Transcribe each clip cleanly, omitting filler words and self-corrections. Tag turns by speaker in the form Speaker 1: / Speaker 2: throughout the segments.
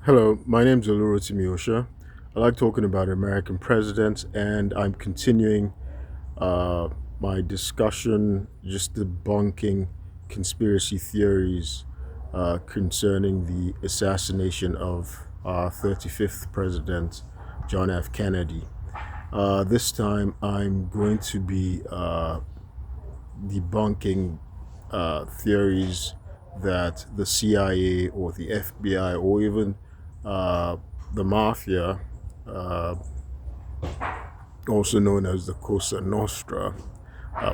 Speaker 1: Hello, my name's Olu Osha. I like talking about American presidents, and I'm continuing uh, my discussion, just debunking conspiracy theories concerning the assassination of our 35th president, John F. Kennedy. This time, I'm going to be debunking theories that the CIA or the FBI or even uh, the mafia, uh, also known as the Cosa Nostra,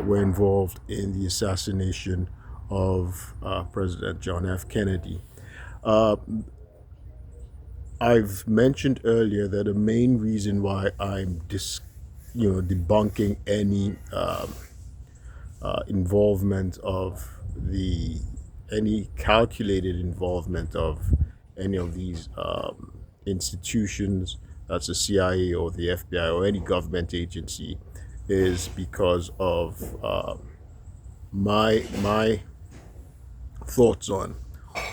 Speaker 1: were involved in the assassination of President John F. Kennedy. Uh, I've mentioned earlier that the main reason why debunking any involvement of the any calculated involvement of any of these institutions, that's the CIA or the FBI or any government agency, is because of my thoughts on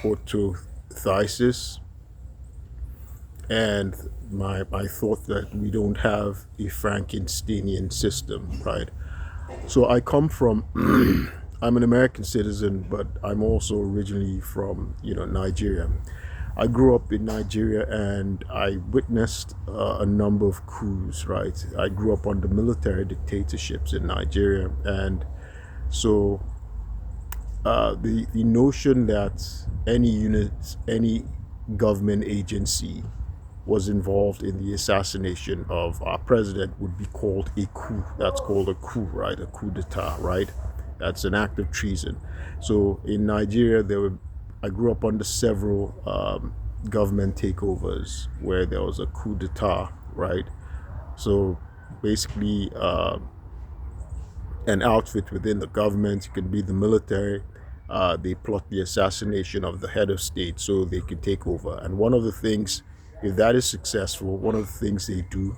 Speaker 1: orthothesis and my thought that we don't have a Frankensteinian system, right? So I come from, I'm an American citizen, but I'm also originally from, Nigeria. I grew up in Nigeria and I witnessed a number of coups, right? I grew up under military dictatorships in Nigeria. And so the notion that any unit, any government agency was involved in the assassination of our president would be called a coup. That's called a coup, right? A coup d'etat, right? That's an act of treason. So in Nigeria, I grew up under several government takeovers where there was a coup d'etat, right? So basically, an outfit within the government, it could be the military. They plot the assassination of the head of state so they can take over. And one of the things, if that is successful, one of the things they do,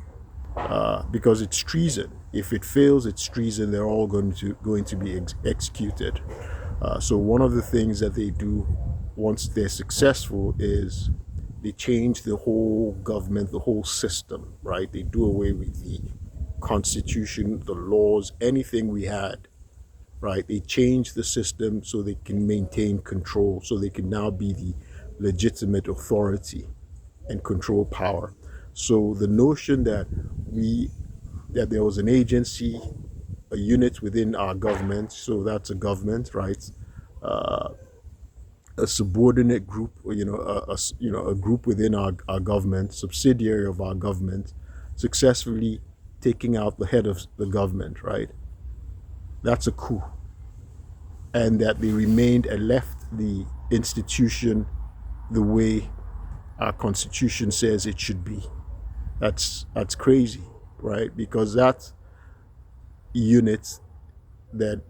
Speaker 1: because it's treason. If it fails, it's treason. They're all going to be executed. So one of the things that they do once they're successful is they change the whole government, the whole system, right? They do away with the constitution, the laws, anything we had, right? They change the system so they can maintain control, so they can now be the legitimate authority and control power. So the notion that there was an agency, a unit within our government, so that's a government, right? A subordinate group, or, a group within our government, subsidiary of our government, successfully taking out the head of the government, right? That's a coup. And that they remained and left the institution the way our constitution says it should be. That's crazy, right? Because that unit that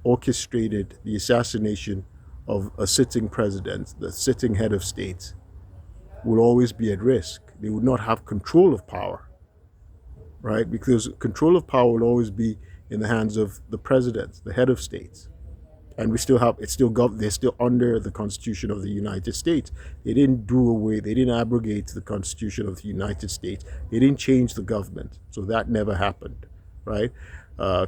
Speaker 1: orchestrated the assassination of a sitting president, the sitting head of state, will always be at risk. They would not have control of power, right? Because control of power will always be in the hands of the president, the head of state. And we still have it's still they're still under the Constitution of the United States. They didn't do away, they didn't abrogate the Constitution of the United States. They didn't change the government, so that never happened, right?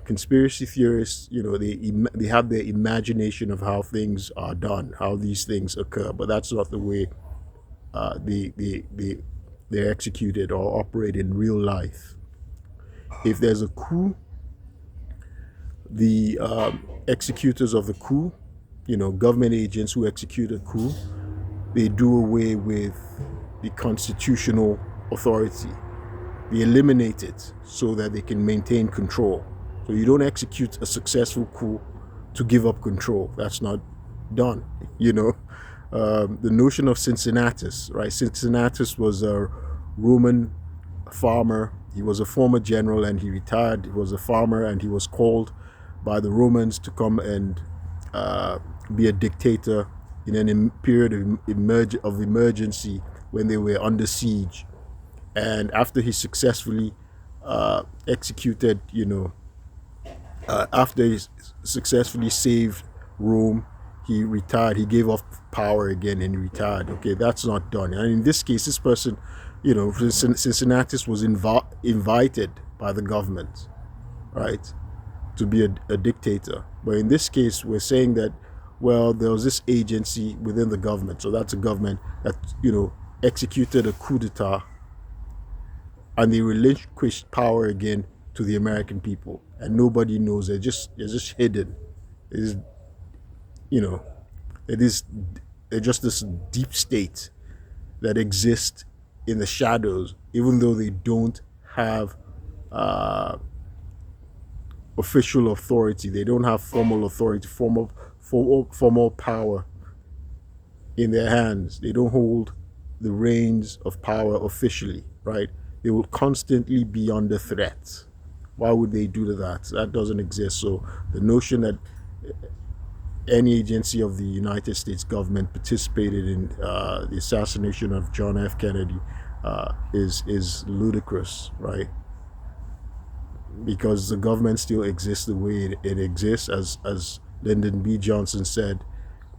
Speaker 1: Conspiracy theorists, they have their imagination of how things are done, how these things occur, but that's not the way they're executed or operate in real life. If there's a coup, the executors of the coup, government agents who execute a coup, they do away with the constitutional authority. They eliminate it so that they can maintain control. So you don't execute a successful coup to give up control. That's not done. The notion of Cincinnatus, right? Cincinnatus was a Roman farmer. He was a former general and he retired. He was a farmer and he was called by the Romans to come and be a dictator in a period of emergency when they were under siege. And after he successfully executed, after he successfully saved Rome, he retired, he gave up power again and he retired. Okay, that's not done. And in this case, this person, Cincinnatus was invited by the government, right, to be a dictator. But in this case, we're saying that, well, there was this agency within the government. So that's a government that, executed a coup d'etat, and they relinquished power again to the American people. And nobody knows. They're just hidden. It is, you know, it is, they're just this deep state that exists in the shadows, even though they don't have official authority. They don't have formal authority, formal power in their hands. They don't hold the reins of power officially, right? They will constantly be under threat. Why would they do that? That doesn't exist. So the notion that any agency of the United States government participated in the assassination of John F. Kennedy is ludicrous, right? Because the government still exists the way it exists, as Lyndon B. Johnson said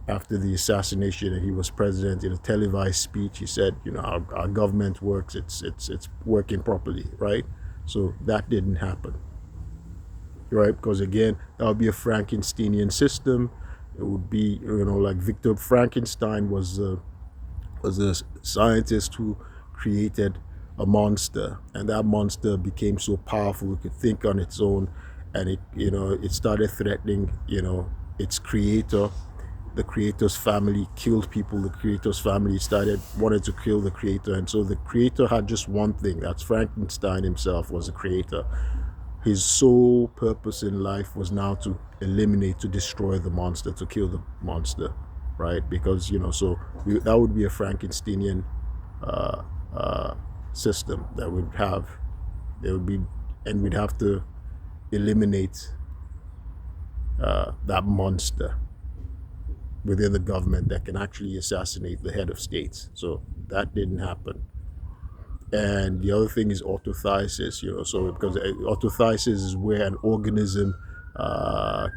Speaker 1: after the assassination, and he was president, in a televised speech. He said, our government works, it's working properly, right? So that didn't happen, right? Because again, that would be a Frankensteinian system. It would be, like Victor Frankenstein was a scientist who created a monster, and that monster became so powerful it could think on its own, and it started threatening its creator. The creator's family killed people. The creator's family wanted to kill the creator, and so the creator had just one thing. That's Frankenstein himself was the creator. His sole purpose in life was now to destroy the monster, to kill the monster, right? Because that would be a Frankensteinian system that would have. There would be, and we'd have to eliminate that monster within the government that can actually assassinate the head of states. So that didn't happen. And the other thing is autothiasis, so because autothiasis is where an organism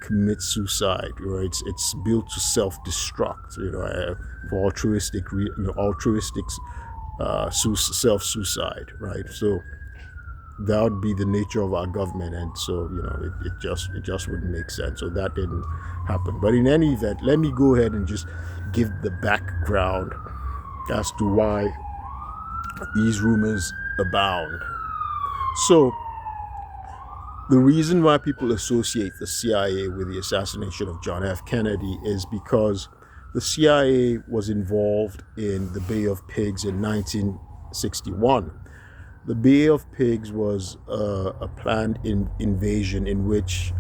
Speaker 1: commits suicide, it's built to self-destruct, for altruistic self-suicide, right? So that would be the nature of our government, and so it just wouldn't make sense. So that didn't happen. But in any event, let me go ahead and just give the background as to why these rumors abound. So the reason why people associate the CIA with the assassination of John F. Kennedy is because the CIA was involved in the Bay of Pigs in 1961. The Bay of Pigs was a planned invasion in which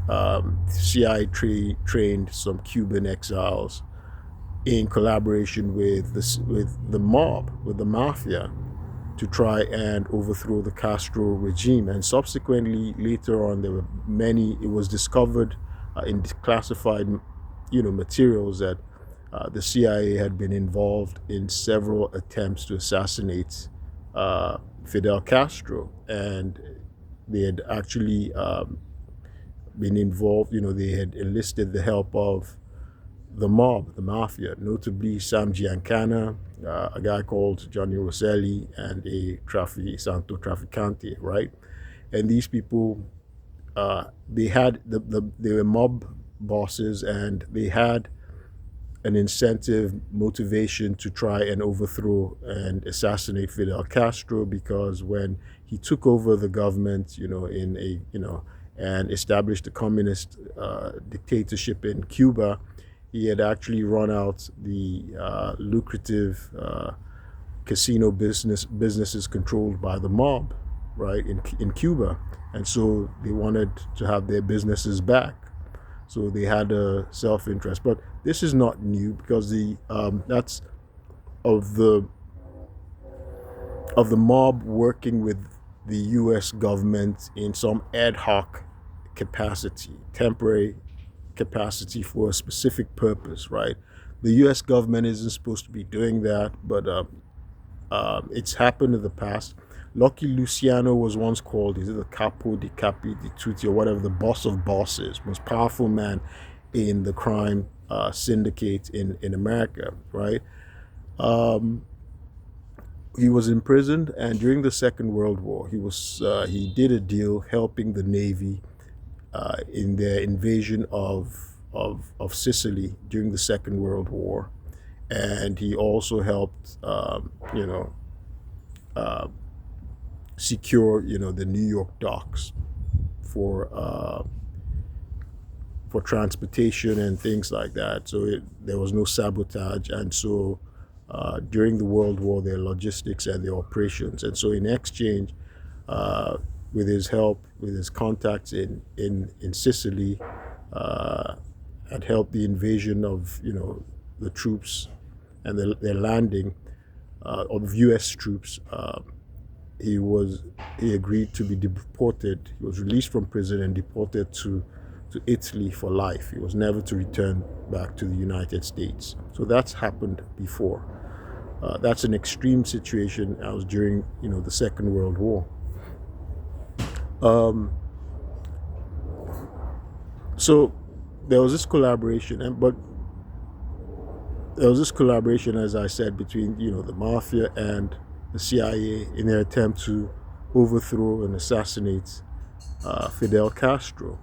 Speaker 1: CIA trained some Cuban exiles in collaboration with the mob, with the mafia, to try and overthrow the Castro regime. And subsequently, later on, there were many. It was discovered in classified, materials that the CIA had been involved in several attempts to assassinate Fidel Castro, and they had actually been involved. They had enlisted the help of the mob, the mafia, notably Sam Giancana, a guy called Johnny Rosselli, and a Santo Trafficante, right? And these people, they had they were mob bosses, and they had an incentive, motivation to try and overthrow and assassinate Fidel Castro, because when he took over the government, and established a communist dictatorship in Cuba, he had actually run out the lucrative casino businesses controlled by the mob, right, in Cuba. And so they wanted to have their businesses back. So they had a self-interest. But this is not new, because that's of the mob working with the U.S. government in some ad hoc capacity, temporary capacity for a specific purpose, right? The U.S. government isn't supposed to be doing that, but it's happened in the past. Lucky Luciano was once called, is it the capo di capi di tutti, or whatever, the boss of bosses, most powerful man in the crime syndicate in America, right? Um, he was imprisoned, and during the Second World War, he did a deal helping the Navy in their invasion of Sicily during the Second World War, and he also helped uh, secure the New York docks for uh, for transportation and things like that. So there was no sabotage, and so during the World War, their logistics and their operations, and so in exchange, uh, with his help, with his contacts in Sicily, uh, had helped the invasion of the troops and their landing of U.S. troops. He agreed to be deported. He was released from prison and deported to Italy for life. He was never to return back to the United States. So that's happened before. That's an extreme situation. I was during the Second World War. Um, so there was this collaboration, but there was this collaboration, as I said, between the mafia and the CIA in their attempt to overthrow and assassinate Fidel Castro.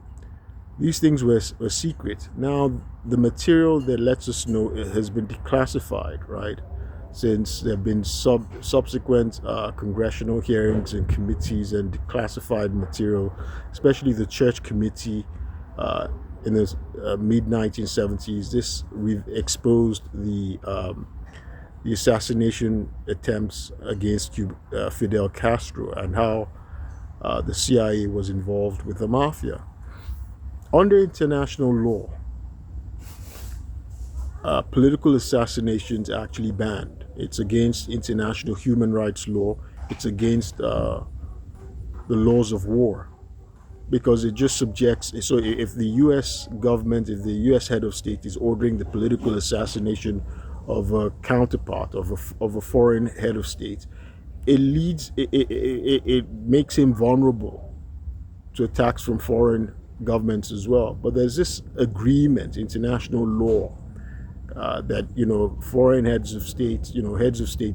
Speaker 1: These things were secret. Now the material that lets us know it has been declassified, right? Since there have been subsequent congressional hearings and committees and declassified material, especially the Church Committee in the mid 1970s. We've exposed the assassination attempts against Fidel Castro and how the CIA was involved with the mafia. Under international law, political assassinations actually banned. It's against international human rights law. It's against the laws of war, because it just subjects. So if the U.S. government, if the U.S. head of state is ordering the political assassination of a counterpart, of a foreign head of state, it makes him vulnerable to attacks from foreign governments as well. But there's this agreement, international law, that foreign heads of state,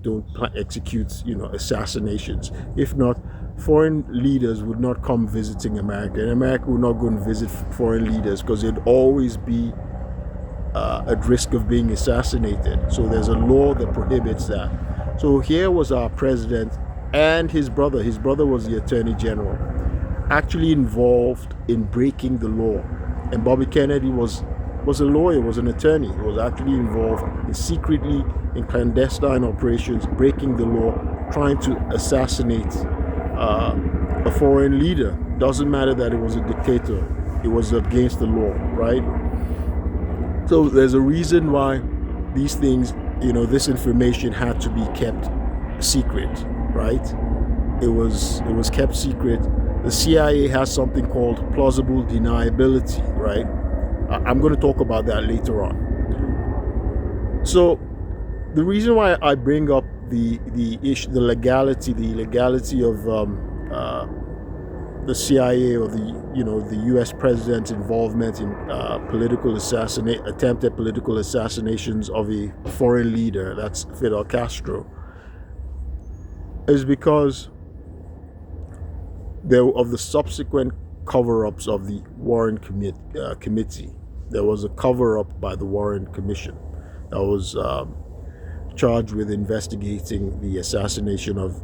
Speaker 1: don't execute assassinations. If not, foreign leaders would not come visiting America, and America would not go and visit foreign leaders because they'd always be at risk of being assassinated. So there's a law that prohibits that. So here was our president and his brother. His brother was the attorney general, actually involved in breaking the law. And Bobby Kennedy was a lawyer, was an attorney. He was actually involved secretly in clandestine operations, breaking the law, trying to assassinate a foreign leader. Doesn't matter that it was a dictator. It was against the law, right? So there's a reason why these things, this information had to be kept secret, right? It was kept secret. The CIA has something called plausible deniability, right? I'm going to talk about that later on. So the reason why I bring up the issue, the illegality of the CIA or the U.S. president's involvement in attempted political assassinations of a foreign leader, that's Fidel Castro, is because of the subsequent cover-ups of the Warren Committee. There was a cover-up by the Warren Commission that was charged with investigating the assassination of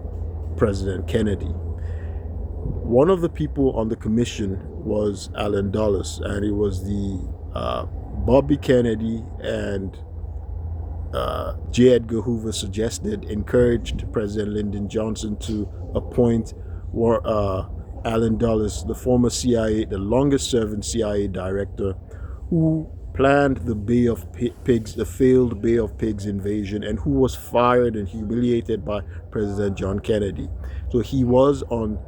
Speaker 1: President Kennedy. One of the people on the commission was Allen Dulles, and it was the Bobby Kennedy and J. Edgar Hoover encouraged President Lyndon Johnson to appoint Allen Dulles, the former CIA, the longest-serving CIA director, who planned the failed Bay of Pigs invasion, and who was fired and humiliated by President John Kennedy. So he was on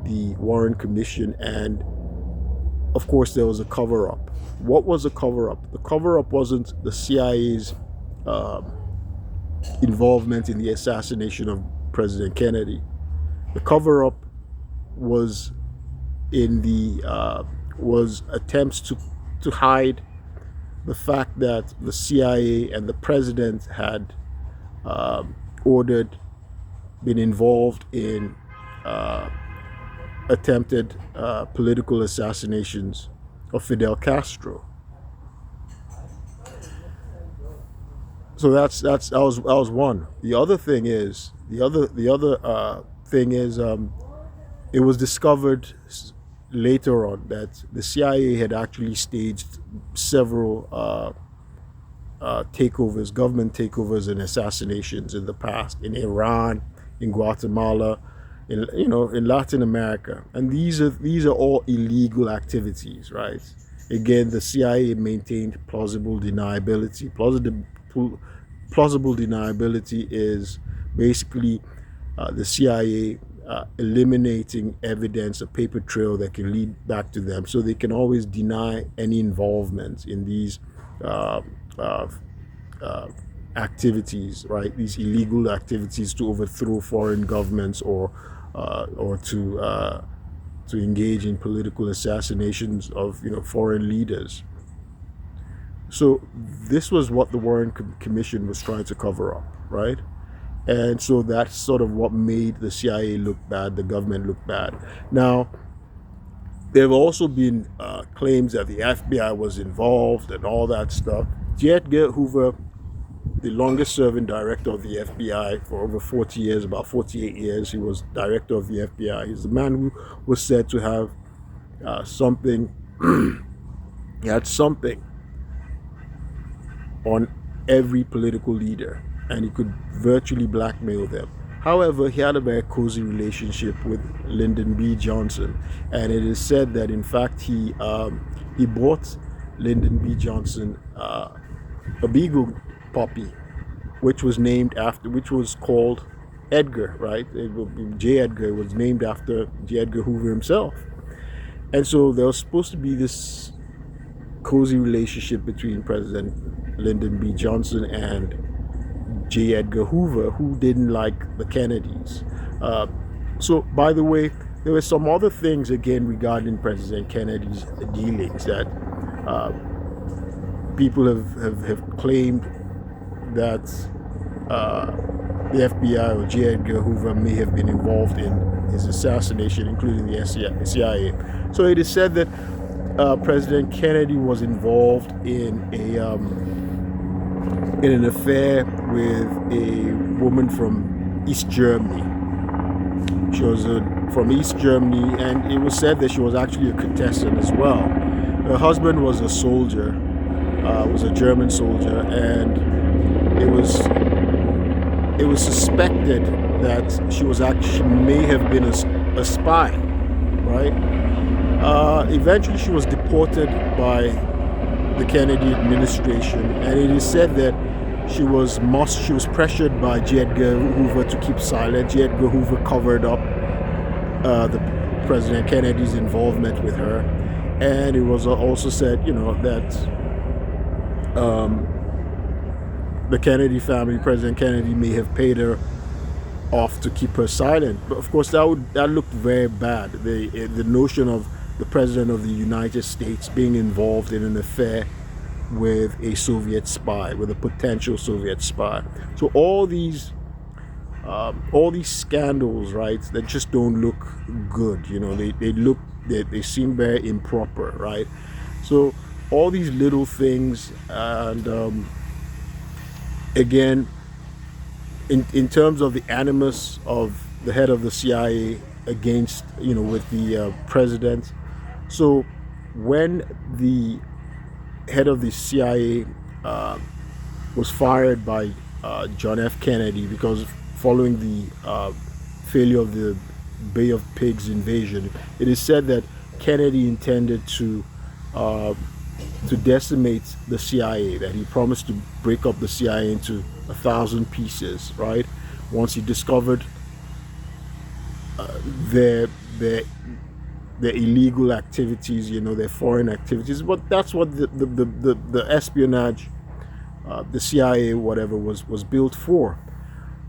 Speaker 1: the Warren Commission, and of course there was a cover-up. What was a cover-up? The cover-up wasn't the CIA's involvement in the assassination of President Kennedy. The cover-up was attempts to hide the fact that the CIA and the president had ordered, been involved in attempted political assassinations of Fidel Castro. So that was one. The other thing is it was discovered later on that the CIA had actually staged several takeovers, government takeovers, and assassinations in the past in Iran, in Guatemala, in Latin America, and these are all illegal activities, right? Again, the CIA maintained plausible deniability. Plausible deniability is basically the CIA eliminating evidence, a paper trail that can lead back to them, so they can always deny any involvement in these uh, uh, uh, activities, right? These illegal activities to overthrow foreign governments or to engage in political assassinations of foreign leaders. So this was what the Warren Commission was trying to cover up, right? And so that's sort of what made the CIA look bad, the government look bad. Now, there have also been claims that the FBI was involved and all that stuff. J. Edgar Hoover, the longest serving director of the FBI for over 40 years, about 48 years, he was director of the FBI. He's the man who was said to have something, he had something on every political leader, and he could virtually blackmail them. However, he had a very cozy relationship with Lyndon B. Johnson, and it is said that in fact he bought Lyndon B. Johnson a beagle puppy, which was called Edgar, right? J. Edgar was named after J. Edgar Hoover himself, and so there was supposed to be this cozy relationship between President Lyndon B. Johnson and J. Edgar Hoover, who didn't like the Kennedys. So, by the way, there were some other things again regarding President Kennedy's dealings that people have claimed that the FBI or J. Edgar Hoover may have been involved in his assassination, including the CIA. So it is said that President Kennedy was involved in an affair with a woman from East Germany. She was from East Germany, and it was said that she was actually a contestant as well. Her husband was a soldier, was a German soldier, and it was suspected that she may have been a spy, right? Eventually, she was deported by the Kennedy administration, and it is said that she was pressured by J. Edgar Hoover to keep silent. J. Edgar Hoover covered up the President Kennedy's involvement with her, and it was also said, that the Kennedy family, President Kennedy, may have paid her off to keep her silent. But of course, that looked very bad. The notion of the President of the United States being involved in an affair with a Soviet spy, with a potential Soviet spy. So all these scandals, right, that just don't look good. They seem very improper, right? So all these little things, and again, in terms of the animus of the head of the CIA against, with the president. So when the head of the CIA was fired by John F. Kennedy because following the failure of the Bay of Pigs invasion, it is said that Kennedy intended to decimate the CIA, that he promised to break up the CIA into 1,000 pieces, right? Once he discovered their illegal activities, their foreign activities. But that's what the espionage, the CIA, whatever, was built for.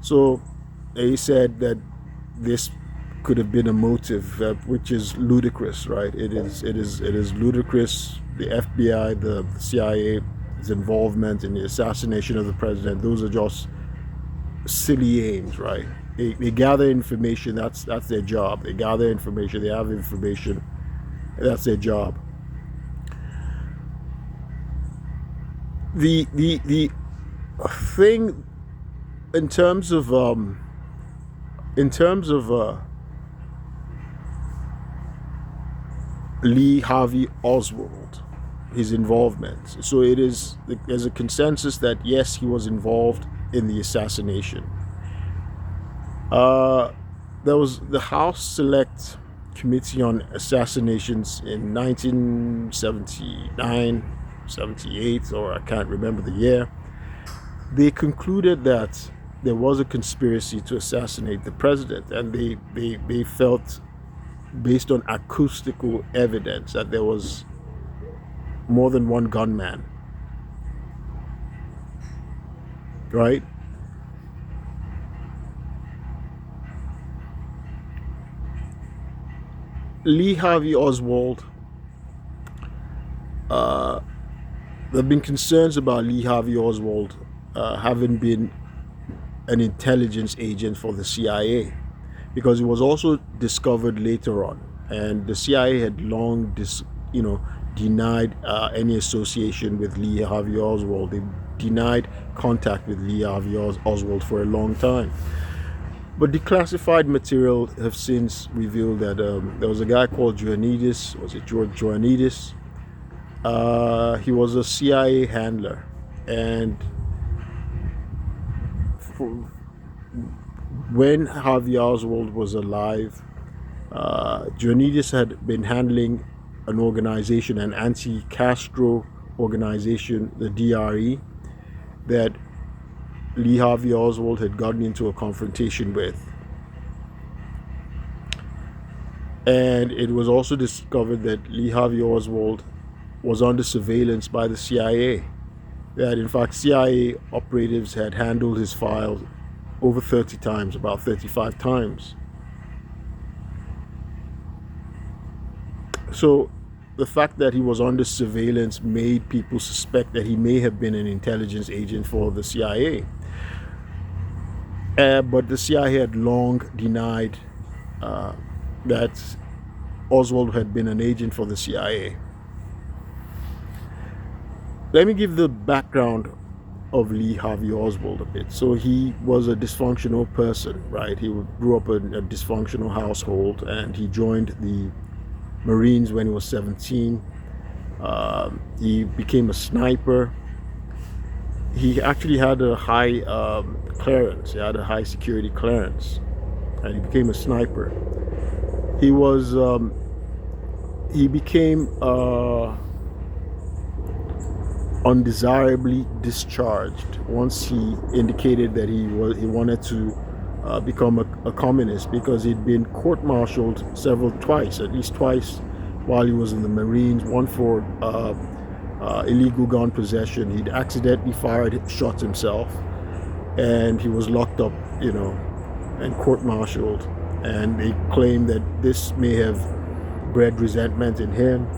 Speaker 1: So they said that this could have been a motive, which is ludicrous, right? It is ludicrous. The FBI, the CIA, his involvement in the assassination of the president, those are just silly aims, right? They gather information. That's their job. They gather information. They have information. That's their job. The thing in terms of Lee Harvey Oswald, his involvement. So there's a consensus that yes, he was involved in the assassination. There was the House Select Committee on Assassinations in 1979, 78, or I can't remember the year. They concluded that there was a conspiracy to assassinate the president, and they felt, based on acoustical evidence, that there was more than one gunman, right? Lee Harvey Oswald, there have been concerns about Lee Harvey Oswald having been an intelligence agent for the CIA, because it was also discovered later on, and the CIA had long denied any association with Lee Harvey Oswald. They denied contact with Lee Harvey Oswald for a long time. But declassified material have since revealed that there was a guy called Joanidis. Was it George Joanidis? He was a CIA handler, and when Harvey Oswald was alive, Joanidis had been handling an organization, an anti-Castro organization, the DRE, that Lee Harvey Oswald had gotten into a confrontation with. And it was also discovered that Lee Harvey Oswald was under surveillance by the CIA. That in fact CIA operatives had handled his files over 30 times, about 35 times. So the fact that he was under surveillance made people suspect that he may have been an intelligence agent for the CIA. But the CIA had long denied that Oswald had been an agent for the CIA. Let me give the background of Lee Harvey Oswald a bit. So he was a dysfunctional person, right? He grew up in a dysfunctional household, and he joined the Marines when he was 17. He became a sniper. He actually had a high clearance. He had a high security clearance, and he became a sniper. He became undesirably discharged once he indicated that he wanted to become a communist, because he'd been court-martialed at least twice while he was in the Marines. One for illegal gun possession. He'd accidentally shot himself, and he was locked up, and court-martialed. And they claim that this may have bred resentment in him,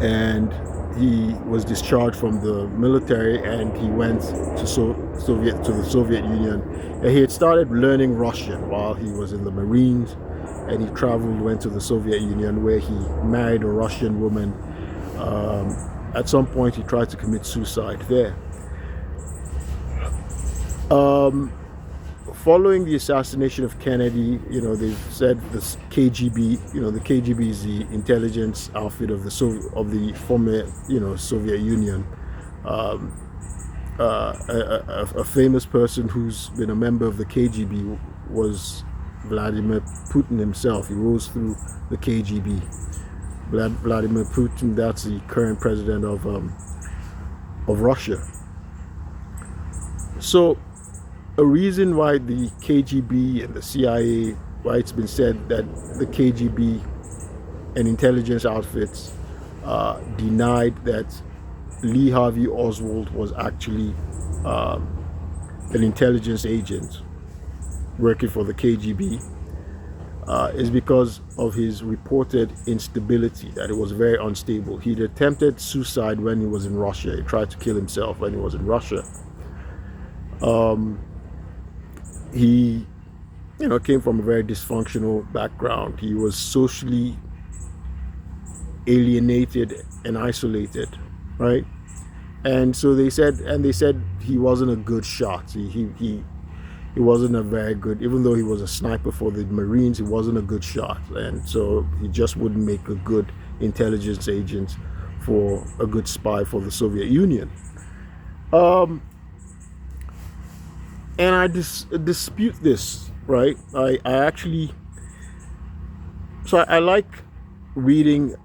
Speaker 1: and he was discharged from the military, and he went to the Soviet Union. And he had started learning Russian while he was in the Marines, and he went to the Soviet Union, where he married a Russian woman. At some point, he tried to commit suicide there. Following the assassination of Kennedy, they've said the KGB, the KGB is the intelligence outfit of the former, Soviet Union. A famous person who's been a member of the KGB was Vladimir Putin himself. He rose through the KGB. Vladimir Putin, that's the current president of Russia. So, a reason why the KGB and the CIA, why it's been said that the KGB and intelligence outfits denied that Lee Harvey Oswald was actually an intelligence agent working for the KGB. is because of his reported instability, that it was very unstable. He'd attempted suicide when he was in Russia. He tried to kill himself when he was in Russia. He, came from a very dysfunctional background. He was socially alienated and isolated, right? And so they said he wasn't a good shot. He wasn't a very good, even though he was a sniper for the Marines, he wasn't a good shot. And so he just wouldn't make a good intelligence agent for a good spy for the Soviet Union. And I dispute this, right? I actually, so I like reading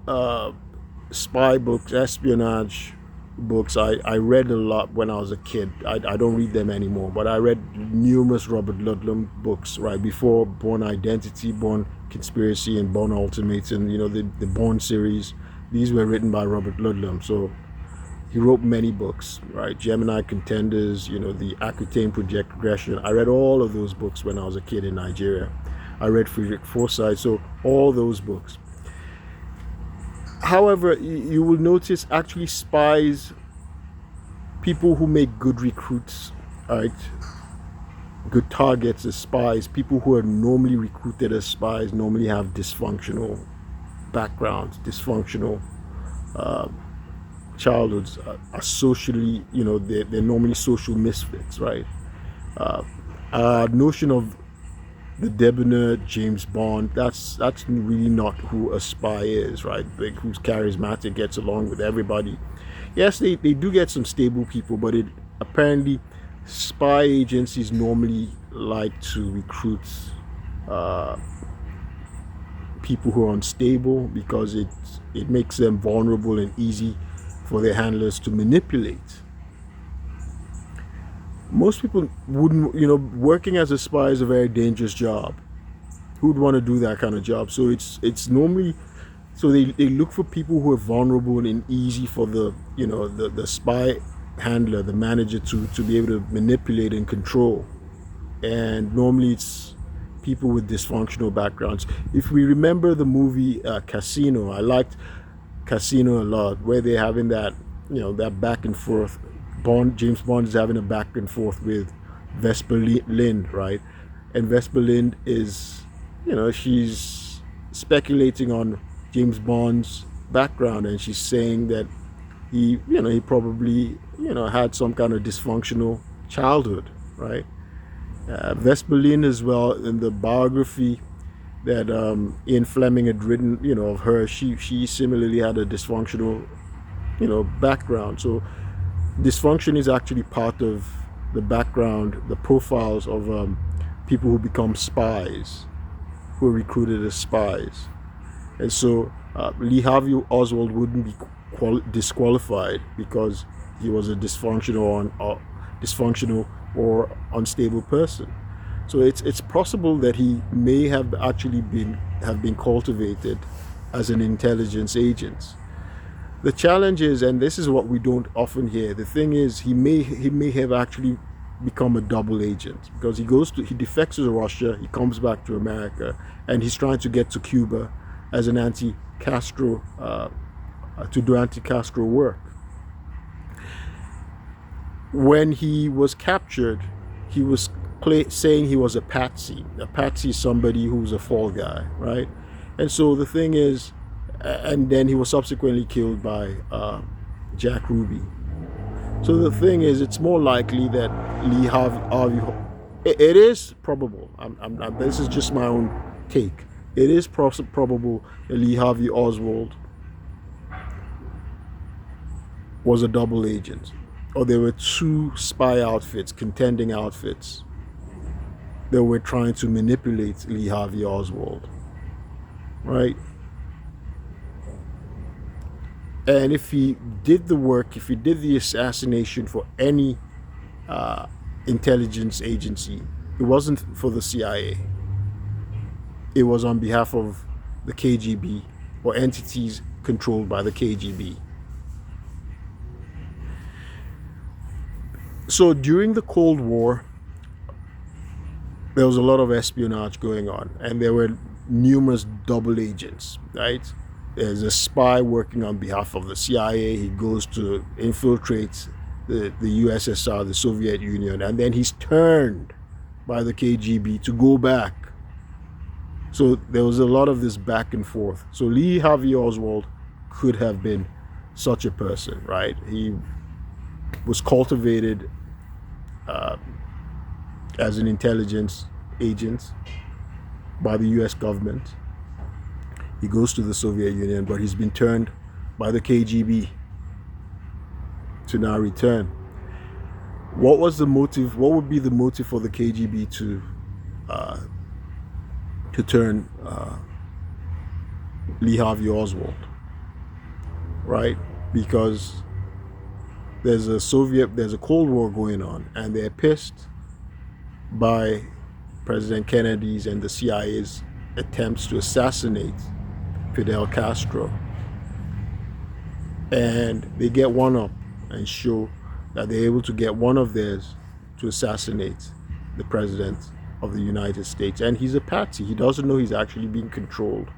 Speaker 1: spy books, espionage books. I read a lot when I was a kid. I don't read them anymore, but I read numerous Robert Ludlum books, right? Before Born Identity, Born Conspiracy, and Born Ultimatum, the Born series. These were written by Robert Ludlum. So he wrote many books, right? Gemini Contenders, the Aquitaine Project Regression. I read all of those books when I was a kid in Nigeria. I read Frederick Forsyth, so all those books. However, you will notice actually spies, people who make good recruits, right, good targets as spies, people who are normally recruited as spies normally have dysfunctional backgrounds, dysfunctional childhoods, are socially, they're normally social misfits, right? Our notion of the debonair James Bond, that's really not who a spy is, right? Like, who's charismatic, gets along with everybody. Yes, they do get some stable people, but apparently spy agencies normally like to recruit people who are unstable, because it makes them vulnerable and easy for their handlers to manipulate. Most people wouldn't, working as a spy is a very dangerous job. Who'd want to do that kind of job? So it's normally, so they look for people who are vulnerable and easy for the spy handler, the manager, to be able to manipulate and control. And normally it's people with dysfunctional backgrounds. If we remember the movie Casino, I liked Casino a lot, where they're having that, that back and forth. James Bond is having a back and forth with Vesper Lynd, right? And Vesper Lynd is, she's speculating on James Bond's background, and she's saying that he probably, had some kind of dysfunctional childhood, right? Vesper Lynd as well, in the biography that Ian Fleming had written, of her, she similarly had a dysfunctional, background. So dysfunction is actually part of the background, the profiles of people who become spies, who are recruited as spies. And so Lee Harvey Oswald wouldn't be disqualified because he was a dysfunctional or unstable person. So it's possible that he may have actually been cultivated as an intelligence agent. The challenge is, and this is what we don't often hear, the thing is, he may have actually become a double agent, because he defects to Russia, he comes back to America, and he's trying to get to Cuba as an anti-Castro, to do anti-Castro work. When he was captured, he was saying he was a patsy. A patsy is somebody who's a fall guy, right? And so the thing is, and then he was subsequently killed by Jack Ruby. So the thing is, it's more likely that Lee Harvey, it is probable, this is just my own take, it is probable that Lee Harvey Oswald was a double agent, or there were two spy outfits, contending outfits, that were trying to manipulate Lee Harvey Oswald, right? And if he did the work, if he did the assassination for any intelligence agency, it wasn't for the CIA. It was on behalf of the KGB or entities controlled by the KGB. So during the Cold War, there was a lot of espionage going on, and there were numerous double agents, right? There's a spy working on behalf of the CIA. He goes to infiltrate the USSR, the Soviet Union, and then he's turned by the KGB to go back. So there was a lot of this back and forth. So Lee Harvey Oswald could have been such a person, right? He was cultivated as an intelligence agent by the US government. He goes to the Soviet Union, but he's been turned by the KGB to now return. What was the motive? What would be the motive for the KGB to turn Lee Harvey Oswald? Right? Because there's a Cold War going on, and they're pissed by President Kennedy's and the CIA's attempts to assassinate Fidel Castro. And they get one up and show that they're able to get one of theirs to assassinate the President of the United States. And he's a patsy. He doesn't know he's actually being controlled.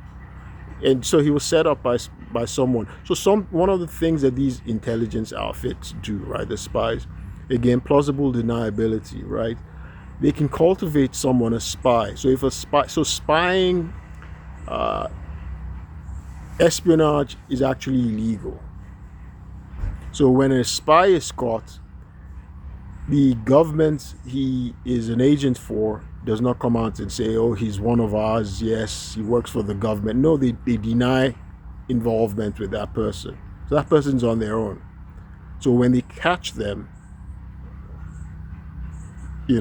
Speaker 1: And so he was set up by someone. So one of the things that these intelligence outfits do, right, the spies, again, plausible deniability, right? They can cultivate someone, a spy. So if a spy, so spying, espionage is actually illegal. So when a spy is caught, the government he is an agent for does not come out and say, oh, he's one of ours, yes, he works for the government. No, they deny involvement with that person. So that person's on their own. So when they catch them, they're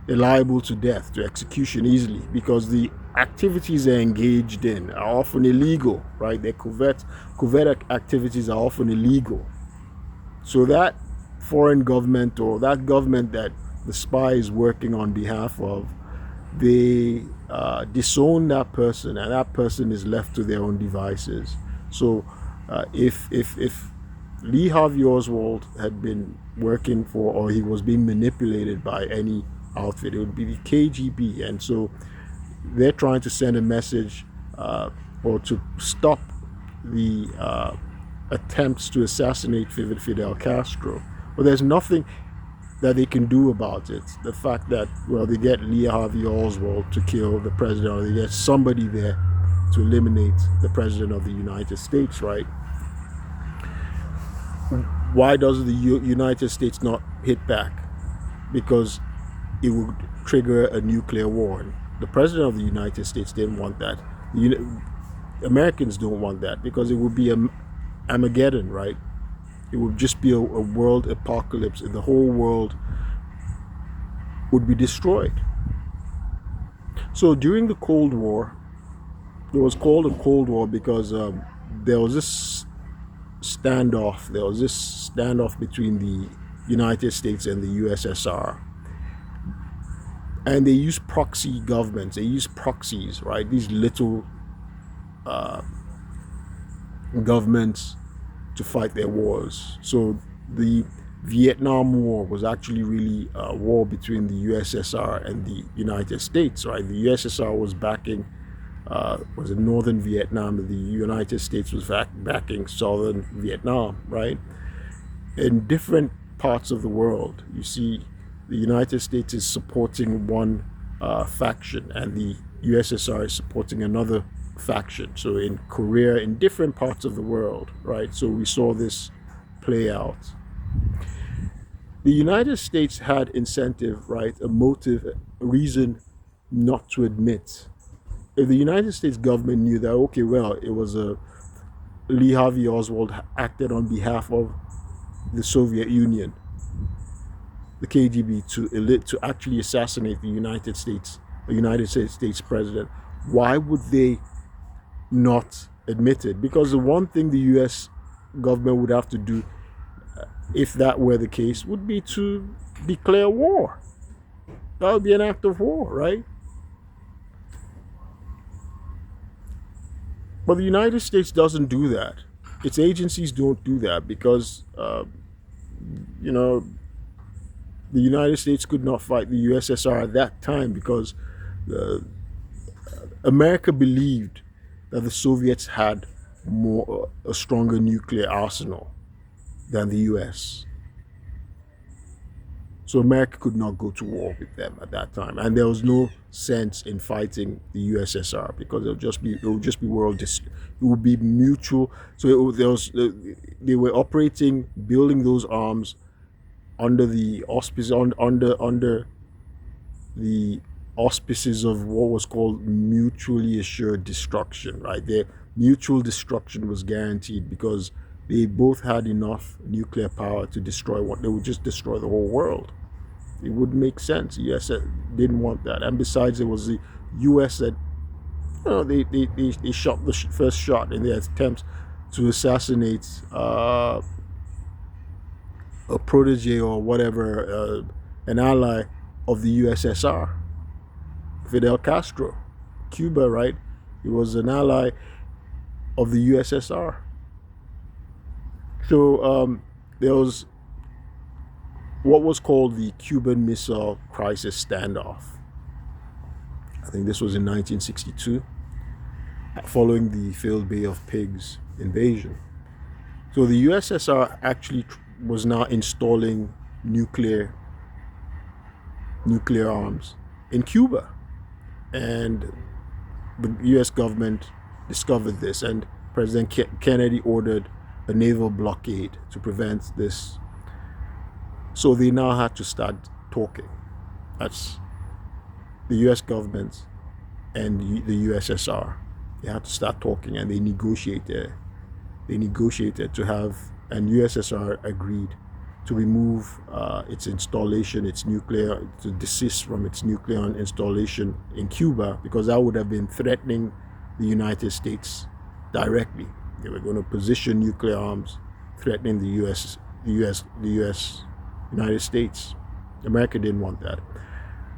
Speaker 1: liable to death, to execution easily, because the activities they're engaged in are often illegal, right? Their covert activities are often illegal. So that foreign government, or that government that the spy is working on behalf of, they disown that person, and that person is left to their own devices. So if Lee Harvey Oswald had been working for, or he was being manipulated by any outfit, it would be the KGB. And so they're trying to send a message or to stop the attempts to assassinate Fidel Castro. But there's nothing that they can do about it. The fact that, well, they get Lee Harvey Oswald to kill the president, or they get somebody there to eliminate the president of the United States, right? Why does the United States not hit back? Because it would trigger a nuclear war. And the president of the United States didn't want that. Americans don't want that, because it would be Armageddon, right? It would just be a world apocalypse, and the whole world would be destroyed. So during the Cold War, it was called a Cold War because there was this standoff. There was this standoff between the United States and the USSR. And they used proxy governments. They used proxies, right? These little governments to fight their wars. So the Vietnam War was actually really a war between the USSR and the United States, right? The USSR was backing, was in northern Vietnam, and the United States was backing southern Vietnam, right? In different parts of the world, you see the United States is supporting one faction, and the USSR is supporting another faction. So in Korea, in different parts of the world, right? So we saw this play out. The United States had incentive, right? A motive, a reason not to admit. If the United States government knew that, okay, well, it was Lee Harvey Oswald acted on behalf of the Soviet Union, the KGB, to actually assassinate the United States president, why would they not admit it? Because the one thing the US government would have to do, if that were the case, would be to declare war. That would be an act of war, right? But the United States doesn't do that. Its agencies don't do that because, the United States could not fight the USSR at that time because America believed that the Soviets had a stronger nuclear arsenal than the US. So America could not go to war with them at that time, and there was no sense in fighting the USSR because it would just be it would be mutual. So they were operating, building those arms under the under the auspices of what was called mutually assured destruction. Right, their mutual destruction was guaranteed because they both had enough nuclear power to destroy what they would just destroy the whole world. It would make sense. The US didn't want that, and besides, it was the US that they shot the first shot in their attempt to assassinate a protege or whatever, an ally of the USSR, Fidel Castro, Cuba. Right, he was an ally of the USSR. So there was what was called the Cuban Missile Crisis Standoff. I think this was in 1962, following the failed Bay of Pigs invasion. So the USSR actually was now installing nuclear arms in Cuba, and the U.S. government discovered this, and President Kennedy ordered a naval blockade to prevent this. So they now had to start talking. That's the U.S. government and the USSR. They had to start talking, and they negotiated. They negotiated to have, and USSR agreed to remove its installation, its nuclear, to desist from its nuclear installation in Cuba, because that would have been threatening the United States directly. They were going to position nuclear arms, threatening the United States. America didn't want that,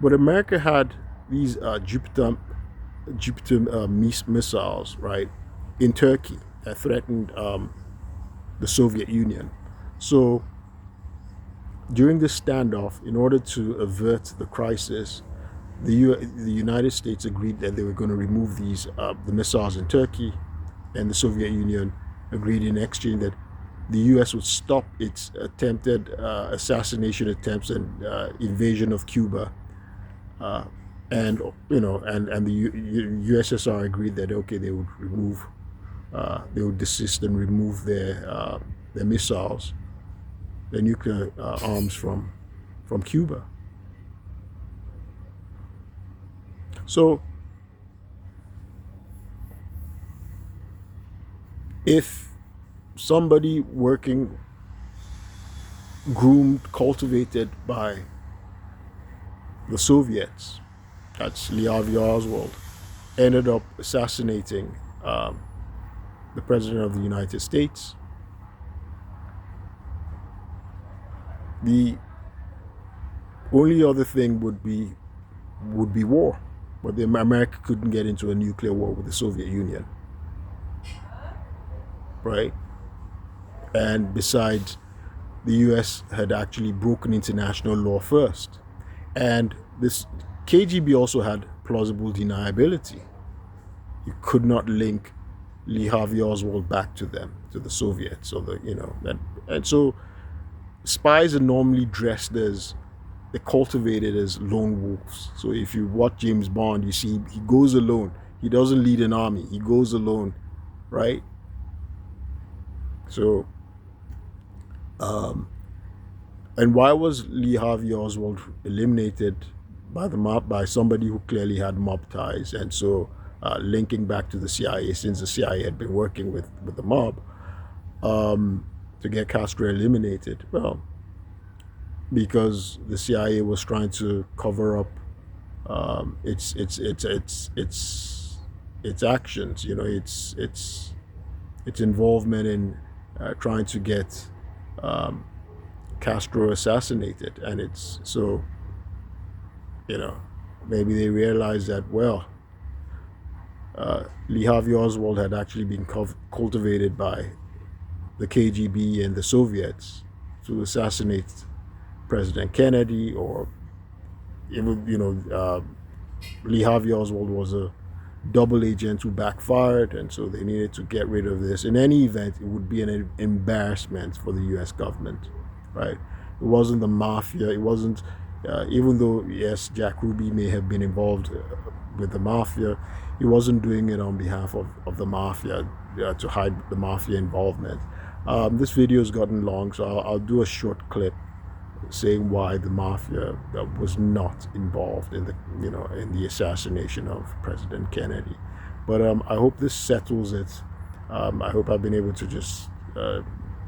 Speaker 1: but America had these Jupiter missiles, right, in Turkey that threatened the Soviet Union. So during this standoff, in order to avert the crisis, the United States agreed that they were going to remove the missiles in Turkey, and the Soviet Union agreed in exchange that the U.S. would stop its attempted assassination attempts and invasion of Cuba, and the USSR agreed that okay, they would remove, they would desist and remove their missiles, their nuclear arms from Cuba. So if somebody working, groomed, cultivated by the Soviets, that's Lee Harvey Oswald, ended up assassinating the President of the United States, the only other thing would be war. But America couldn't get into a nuclear war with the Soviet Union, right? And besides, the US had actually broken international law first. And this KGB also had plausible deniability. You could not link Lee Harvey Oswald back to them, to the Soviets, or and so spies are normally dressed as, they're cultivated as lone wolves. So if you watch James Bond, you see he goes alone. He doesn't lead an army. He goes alone, right? So, and why was Lee Harvey Oswald eliminated by the mob, by somebody who clearly had mob ties, and so linking back to the CIA, since the CIA had been working with the mob to get Castro eliminated? Well, because the CIA was trying to cover up its actions, its involvement in trying to get Castro assassinated, and it's so, maybe they realized that, well, Lee Harvey Oswald had actually been cultivated by the KGB and the Soviets to assassinate President Kennedy, or even, Lee Harvey Oswald was double agents who backfired, and so they needed to get rid of this. In any event, it would be an embarrassment for the U.S. government, right? It wasn't the mafia. It wasn't, even though, yes, Jack Ruby may have been involved with the mafia, he wasn't doing it on behalf of the mafia to hide the mafia involvement. This video has gotten long, so I'll do a short clip saying why the mafia was not involved in the assassination of President Kennedy. But I hope this settles it. I hope I've been able to just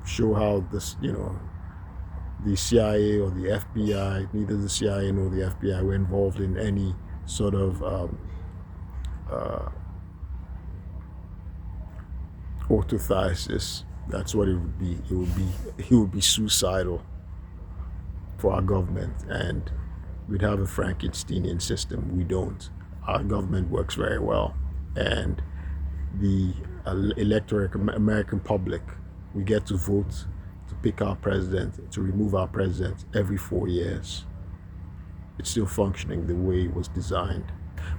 Speaker 1: show how this, the CIA or the FBI, neither the CIA nor the FBI were involved in any sort of orthothesis. That's what it would be. It would be suicidal for our government, and we'd have a Frankensteinian system. We don't. Our government works very well, and the electorate, American public, we get to vote to pick our president, to remove our president every 4 years. It's still functioning the way it was designed.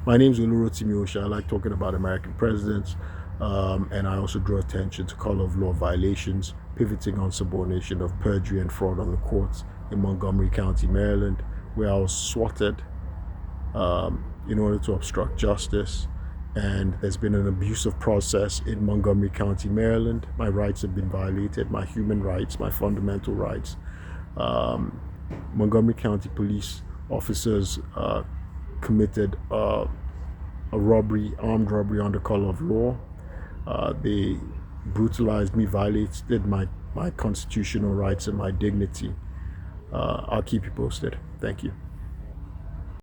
Speaker 1: My name is Olu Osha. I like talking about American presidents, and I also draw attention to color of law violations, pivoting on subordination of perjury and fraud on the courts in Montgomery County, Maryland, where I was swatted in order to obstruct justice. And there's been an abusive process in Montgomery County, Maryland. My rights have been violated, my human rights, my fundamental rights. Montgomery County police officers committed a robbery, armed robbery under color of law. They brutalized me, violated my constitutional rights and my dignity. I'll keep you posted. Thank you.